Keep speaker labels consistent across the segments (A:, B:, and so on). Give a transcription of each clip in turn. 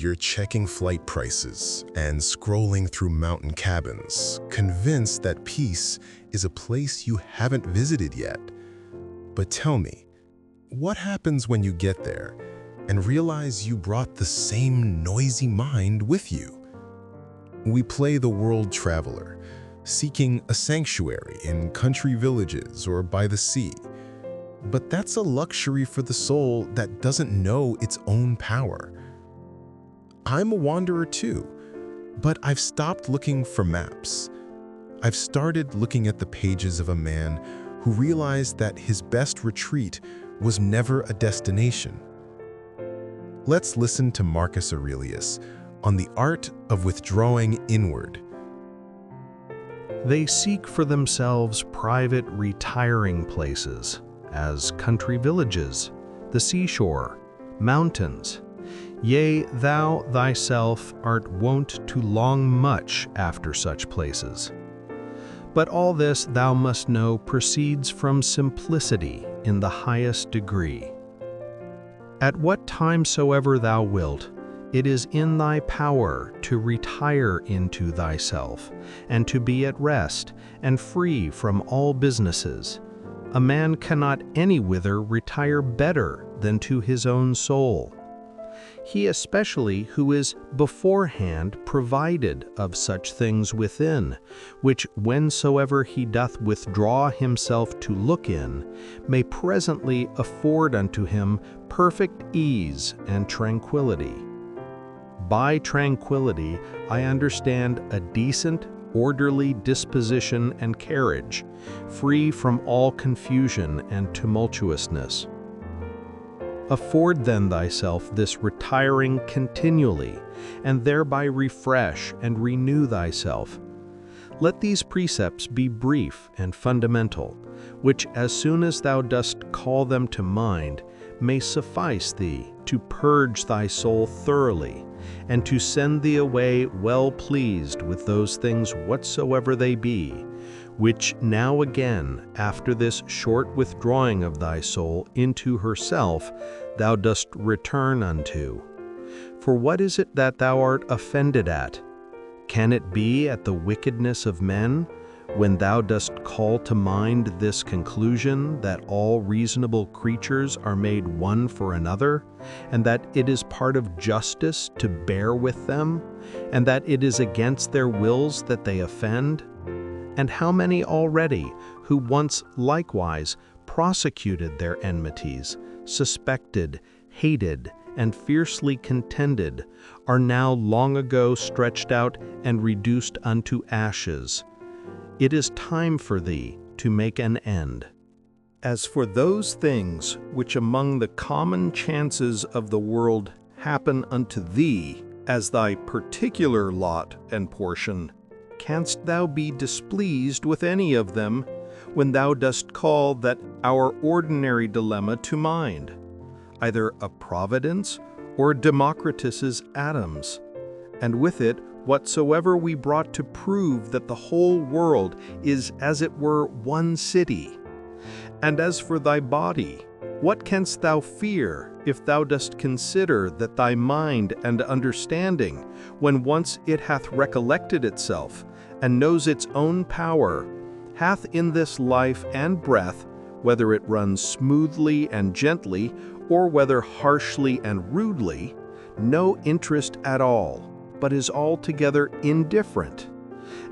A: you're checking flight prices and scrolling through mountain cabins, convinced that peace is a place you haven't visited yet. But tell me, what happens when you get there and realize you brought the same noisy mind with you? We play the world traveler, seeking a sanctuary in country villages or by the sea. But that's a luxury for the soul that doesn't know its own power. I'm a wanderer too, but I've stopped looking for maps. I've started looking at the pages of a man who realized that his best retreat was never a destination. Let's listen to Marcus Aurelius on the art of withdrawing inward.
B: They seek for themselves private retiring places, as country villages, the seashore, mountains. Yea, thou thyself art wont to long much after such places. But all this thou must know proceeds from simplicity in the highest degree. At what time soever thou wilt, it is in thy power to retire into thyself, and to be at rest, and free from all businesses. A man cannot anywhither retire better than to his own soul. He especially who is beforehand provided of such things within, which whensoever he doth withdraw himself to look in, may presently afford unto him perfect ease and tranquility. By tranquility I understand a decent, orderly disposition and carriage, free from all confusion and tumultuousness. Afford then thyself this retiring continually, and thereby refresh and renew thyself. Let these precepts be brief and fundamental, which as soon as thou dost call them to mind, may suffice thee to purge thy soul thoroughly, and to send thee away well pleased with those things whatsoever they be, which now again, after this short withdrawing of thy soul into herself, thou dost return unto. For what is it that thou art offended at? Can it be at the wickedness of men, when thou dost call to mind this conclusion that all reasonable creatures are made one for another, and that it is part of justice to bear with them, and that it is against their wills that they offend? And how many already, who once likewise prosecuted their enmities, suspected, hated, and fiercely contended, are now long ago stretched out and reduced unto ashes? It is time for thee to make an end. As for those things which among the common chances of the world happen unto thee, as thy particular lot and portion, canst thou be displeased with any of them, when thou dost call that our ordinary dilemma to mind, either a Providence or Democritus's atoms, and with it whatsoever we brought to prove that the whole world is as it were one city? And as for thy body, what canst thou fear if thou dost consider that thy mind and understanding, when once it hath recollected itself, and knows its own power, hath in this life and breath, whether it runs smoothly and gently, or whether harshly and rudely, no interest at all, but is altogether indifferent?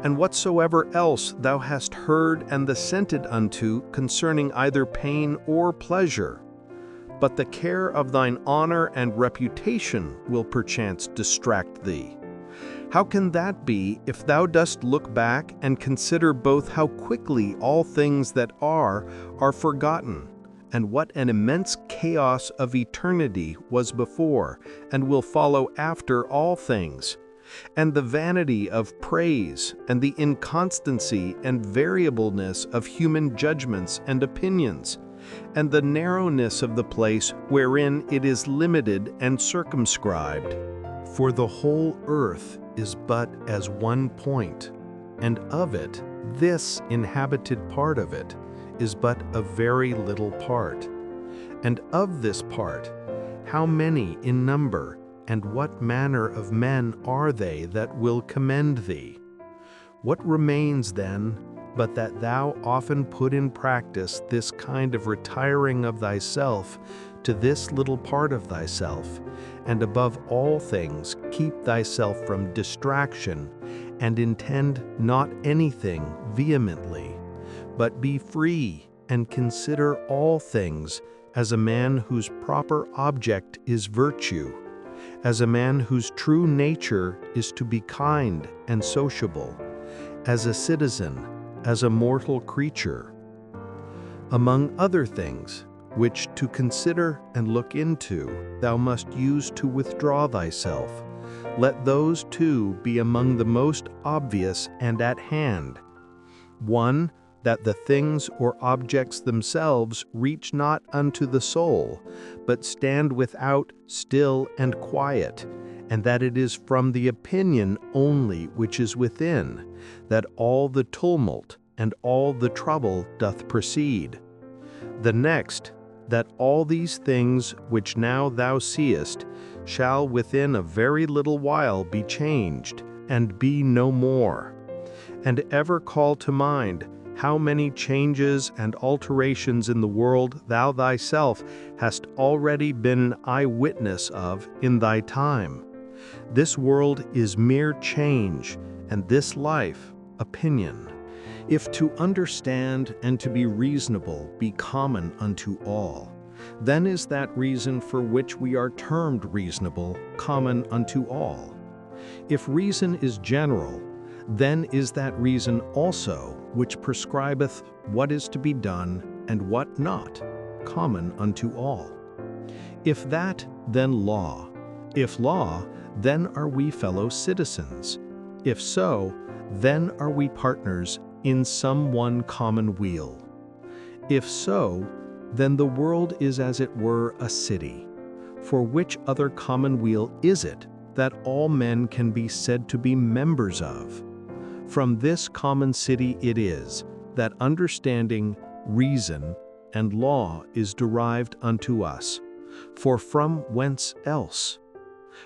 B: And whatsoever else thou hast heard and assented unto concerning either pain or pleasure, but the care of thine honor and reputation will perchance distract thee. How can that be if thou dost look back and consider both how quickly all things that are forgotten, and what an immense chaos of eternity was before and will follow after all things, and the vanity of praise, and the inconstancy and variableness of human judgments and opinions, and the narrowness of the place wherein it is limited and circumscribed? For the whole earth is but as one point, and of it, this inhabited part of it is but a very little part. And of this part, how many in number And what manner of men are they that will commend thee? What remains then, but that thou often put in practice this kind of retiring of thyself to this little part of thyself, and above all things keep thyself from distraction, and intend not anything vehemently, but be free and consider all things as a man whose proper object is virtue, as a man whose true nature is to be kind and sociable, as a citizen, as a mortal creature. Among other things, which to consider and look into thou must use to withdraw thyself, let those two be among the most obvious and at hand. 1. That the things or objects themselves reach not unto the soul, but stand without, still and quiet, and that it is from the opinion only which is within, that all the tumult and all the trouble doth proceed. The next, that all these things which now thou seest shall within a very little while be changed, and be no more. And ever call to mind how many changes and alterations in the world thou thyself hast already been an eye-witness of in thy time. This world is mere change, and this life, opinion. If to understand and to be reasonable be common unto all, then is that reason for which we are termed reasonable common unto all. If reason is general, then is that reason also which prescribeth what is to be done and what not, common unto all. If that, then law. If law, then are we fellow citizens. If so, then are we partners in some one common weal. If so, then the world is as it were a city. For which other commonweal is it that all men can be said to be members of? From this common city it is that understanding, reason, and law is derived unto us. For from whence else?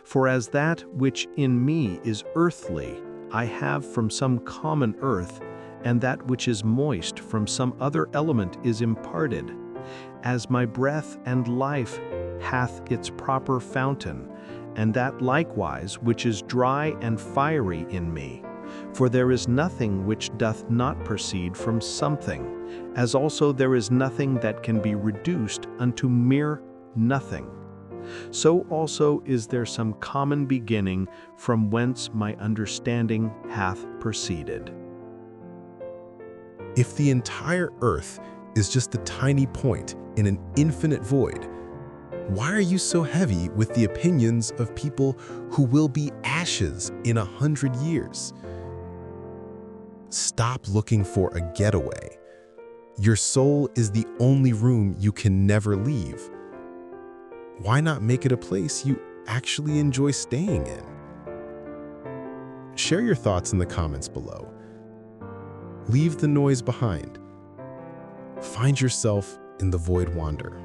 B: For as that which in me is earthly, I have from some common earth, and that which is moist from some other element is imparted. As my breath and life hath its proper fountain, and that likewise which is dry and fiery in me. For there is nothing which doth not proceed from something, as also there is nothing that can be reduced unto mere nothing. So also is there some common beginning from whence my understanding hath proceeded.
A: If the entire earth is just a tiny point in an infinite void, why are you so heavy with the opinions of people who will be ashes in 100 years? Stop looking for a getaway. Your soul is the only room you can never leave. Why not make it a place you actually enjoy staying in? Share your thoughts in the comments below. Leave the noise behind. Find yourself in the void wander.